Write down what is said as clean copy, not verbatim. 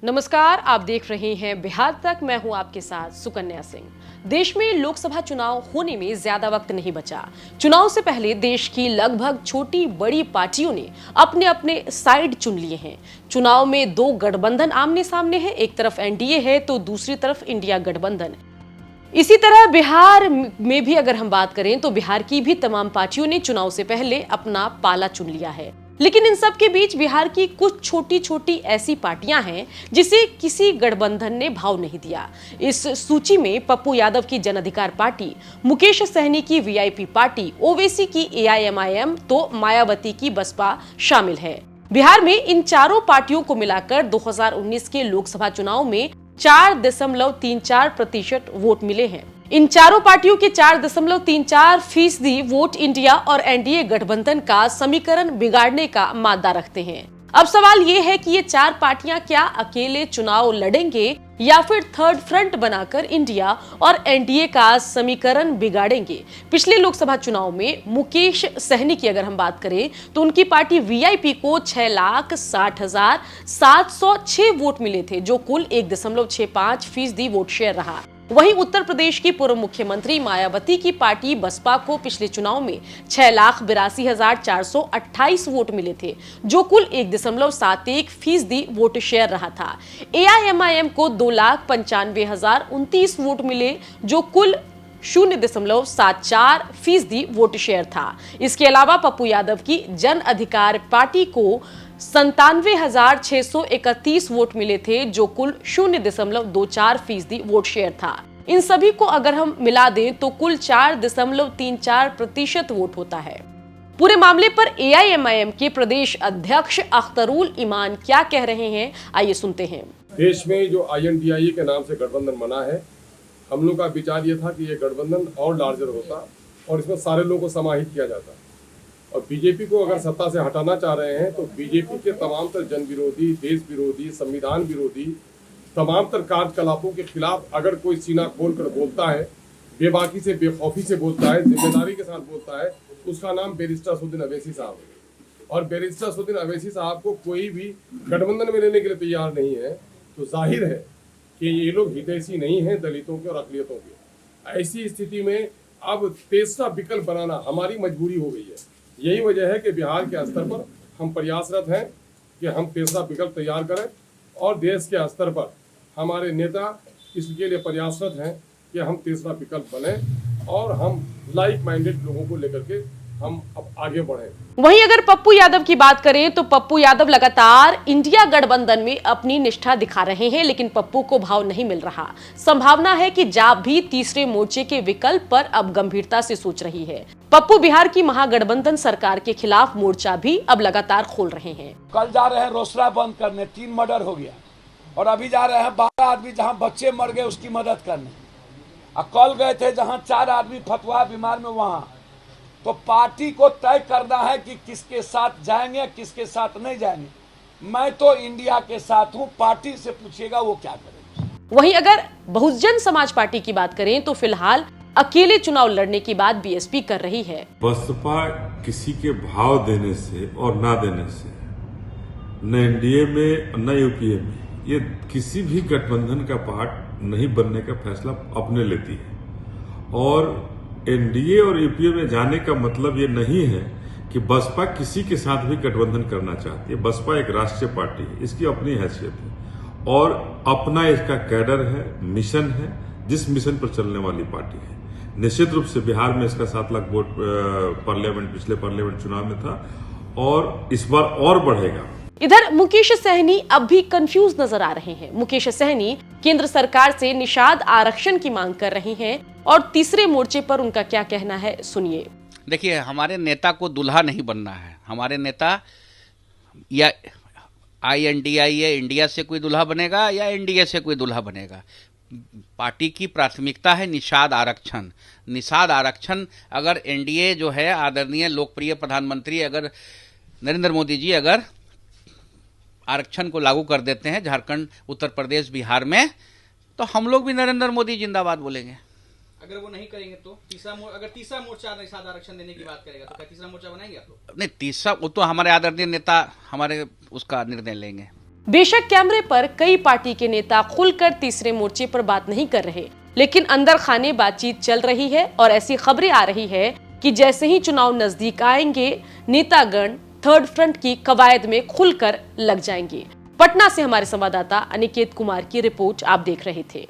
नमस्कार, आप देख रहे हैं बिहार तक। मैं हूं आपके साथ सुकन्या सिंह। देश में लोकसभा चुनाव होने में ज्यादा वक्त नहीं बचा। चुनाव से पहले देश की लगभग छोटी बड़ी पार्टियों ने अपने अपने साइड चुन लिए हैं। चुनाव में दो गठबंधन आमने सामने हैं, एक तरफ एनडीए है तो दूसरी तरफ इंडिया गठबंधन। इसी तरह बिहार में भी अगर हम बात करें तो बिहार की भी तमाम पार्टियों ने चुनाव से पहले अपना पाला चुन लिया है। लेकिन इन सब के बीच बिहार की कुछ छोटी छोटी ऐसी पार्टियां हैं जिसे किसी गठबंधन ने भाव नहीं दिया। इस सूची में पप्पू यादव की जन अधिकार पार्टी, मुकेश सहनी की वीआईपी पार्टी, ओवैसी की एआईएमआईएम तो मायावती की बसपा शामिल है। बिहार में इन चारों पार्टियों को मिलाकर 2019 के लोकसभा चुनाव में 4.34% वोट मिले हैं। इन चारों पार्टियों के 4.34% वोट इंडिया और एनडीए गठबंधन का समीकरण बिगाड़ने का मादा रखते हैं। अब सवाल ये है कि ये चार पार्टियां क्या अकेले चुनाव लड़ेंगे या फिर थर्ड फ्रंट बनाकर इंडिया और एनडीए का समीकरण बिगाड़ेंगे। पिछले लोकसभा चुनाव में मुकेश सहनी की अगर हम बात करें तो उनकी पार्टी वीआईपी को 6,60,706 वोट मिले थे, जो कुल 1.65% वोट शेयर रहा। वहीं उत्तर प्रदेश की पूर्व मुख्यमंत्री मायावती की पार्टी बसपा को पिछले चुनाव में 6,82,428 वोट मिले थे, जो कुल 1.71% वोट शेयर रहा था। एआईएमआईएम को 2,95,029 वोट मिले, जो कुल 0.74% वोट शेयर था। इसके अलावा पप्पू यादव की जन अधिकार पार्टी को 97,631 वोट मिले थे, जो कुल 0.24% वोट शेयर था। इन सभी को अगर हम मिला दें तो कुल 4.34% वोट होता है। पूरे मामले पर एआईएमआईएम के प्रदेश अध्यक्ष अख्तरुल ईमान क्या कह रहे हैं, आइए सुनते हैं। देश में जो आईएनडीआईए के नाम से गठबंधन बना है, हम लोग का विचार ये था कि ये गठबंधन और लार्जर होता और इसमें सारे लोगों को समाहित किया जाता। और बीजेपी को अगर सत्ता से हटाना चाह रहे हैं तो बीजेपी के तमाम तर जन विरोधी, देश विरोधी, संविधान विरोधी तमाम तर कार्यकलापों के खिलाफ अगर कोई सीना खोल कर बोलता है, बेबाकी से बेखौफी से बोलता है, जिम्मेदारी के साथ बोलता है, उसका नाम बैरिस्टर असदुद्दीन अवैसी साहब है। और बैरिस्टर असदुद्दीन अवैसी साहब को कोई भी गठबंधन में लेने के लिए तैयार नहीं है, तो जाहिर है कि ये लोग हितैषी नहीं हैं दलितों के और अक़लियतों के। ऐसी स्थिति में अब तीसरा विकल्प बनाना हमारी मजबूरी हो गई है। यही वजह है कि बिहार के स्तर पर हम प्रयासरत हैं कि हम तीसरा विकल्प तैयार करें और देश के स्तर पर हमारे नेता इसके लिए प्रयासरत हैं कि हम तीसरा विकल्प बने और हम लाइक माइंडेड लोगों को लेकर के हम अब आगे बढ़ें। वहीं अगर पप्पू यादव की बात करें तो पप्पू यादव लगातार इंडिया गठबंधन में अपनी निष्ठा दिखा रहे हैं, लेकिन पप्पू को भाव नहीं मिल रहा। संभावना है कि जाप भी तीसरे मोर्चे के विकल्प पर अब गंभीरता से सोच रही है। पप्पू बिहार की महागठबंधन सरकार के खिलाफ मोर्चा भी अब लगातार खोल रहे हैं। कल जा रहे हैं रोसड़ा बंद करने, 3 मर्डर हो गया, और अभी जा रहे हैं 12 आदमी जहाँ बच्चे मर गए उसकी मदद करने। और कल गए थे जहाँ 4 आदमी फतवा बीमार में, वहाँ तो पार्टी को तय करना है कि किसके साथ जाएंगे किसके साथ नहीं जाएंगे। मैं तो इंडिया के साथ हूं, पार्टी से पूछिएगा वो क्या करेगी। वहीं अगर बहुजन समाज पार्टी की बात करें तो फिलहाल अकेले चुनाव लड़ने की बात बीएसपी कर रही है। बसपा किसी के भाव देने से और ना देने से न एनडीए में न यूपीए में ये किसी भी गठबंधन का पार्ट नहीं बनने का फैसला अपने लेती है। और एनडीए और यूपीए में जाने का मतलब ये नहीं है कि बसपा किसी के साथ भी गठबंधन करना चाहती है। बसपा एक राष्ट्रीय पार्टी है, इसकी अपनी हैसियत है और अपना इसका कैडर है, मिशन है, जिस मिशन पर चलने वाली पार्टी है। निश्चित रूप से बिहार में इसका 7 लाख वोट पार्लियामेंट पिछले पार्लियामेंट चुनाव में था और इस बार और बढ़ेगा। इधर मुकेश सहनी अब भी कंफ्यूज नजर आ रहे हैं। मुकेश सहनी केंद्र सरकार से निषाद आरक्षण की मांग कर रहे हैं और तीसरे मोर्चे पर उनका क्या कहना है, सुनिए। देखिए, हमारे नेता को दुल्हा नहीं बनना है। हमारे नेता या आईएनडीआईए इंडिया से कोई दुल्हा बनेगा या एनडीए से कोई दुल्हा बनेगा। पार्टी की प्राथमिकता है निषाद आरक्षण। निषाद आरक्षण अगर एनडीए जो है आदरणीय लोकप्रिय प्रधानमंत्री अगर नरेंद्र मोदी जी अगर आरक्षण को लागू कर देते हैं झारखंड, उत्तर प्रदेश, बिहार में, तो हम लोग भी नरेंद्र मोदी जिंदाबाद बोलेंगे। अगर वो नहीं करेंगे तो अगर तीसरा मोर्चा निषाद आरक्षण देने की बात करेगा तो क्या तीसरा मोर्चा बनाएंगे आप लोग? नहीं, तीसरा वो तो हमारे आदरणीय नेता हमारे उसका निर्णय लेंगे। बेशक कैमरे पर कई पार्टी के नेता खुलकर तीसरे मोर्चे पर बात नहीं कर रहे, लेकिन अंदर खाने बातचीत चल रही है और ऐसी खबरें आ रही है कि जैसे ही चुनाव नजदीक आएंगे, नेतागण थर्ड फ्रंट की कवायद में खुलकर लग जाएंगे। पटना से हमारे संवाददाता अनिकेत कुमार की रिपोर्ट आप देख रहे थे।